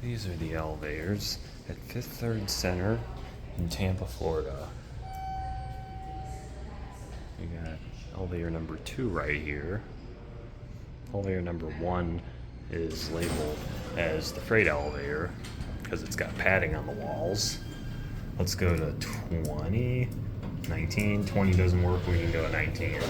These are the elevators at Fifth Third Center in Tampa, Florida. We got elevator number 2 right here. Elevator number 1 is labeled as the freight elevator because it's got padding on the walls. Let's go to 20, 19. 20 doesn't work, we can go to 19.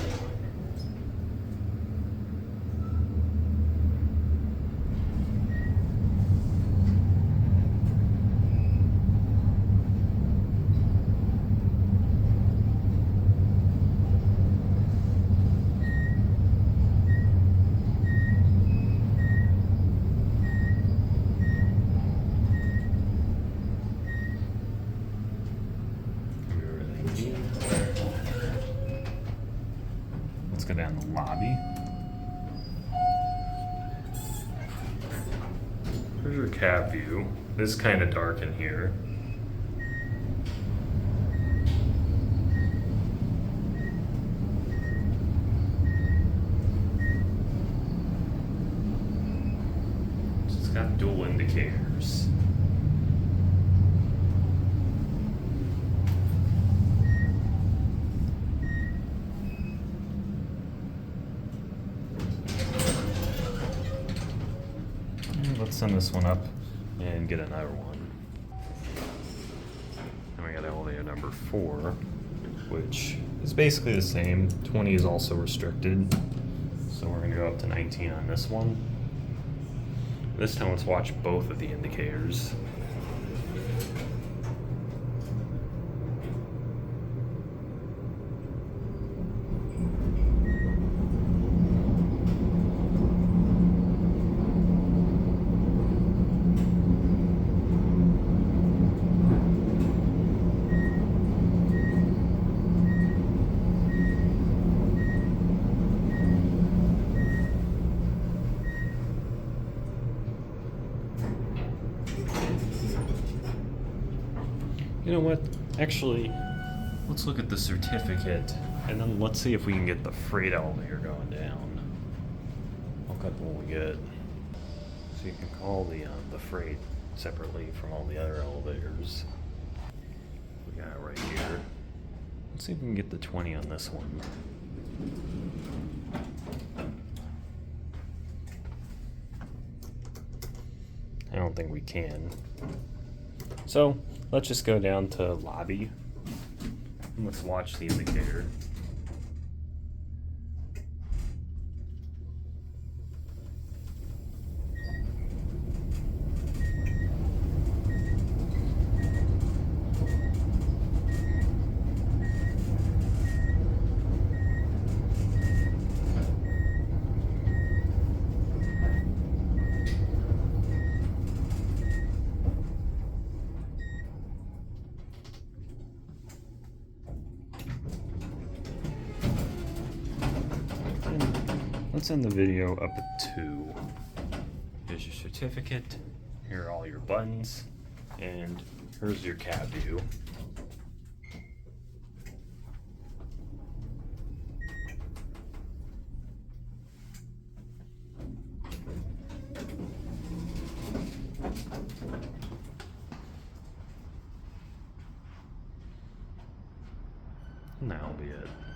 Let's go down the lobby. Here's your cab view. This is kind of dark in here. It's got dual indicators. Let's send this one up and get another one. And we got elevator number 4, which is basically the same. 20 is also restricted, so we're gonna go up to 19 on this one. This time let's watch both of the indicators. You know what? Actually, let's look at the certificate, and then let's see if we can get the freight elevator going down. Look up when we get. So you can call the freight separately from all the other elevators. We got it right here. Let's see if we can get the 20 on this one. I don't think we can. So let's just go down to lobby and let's watch the indicator. Let's end the video up at 2. Here's your certificate, here are all your buttons, and here's your cab view. And that'll be it.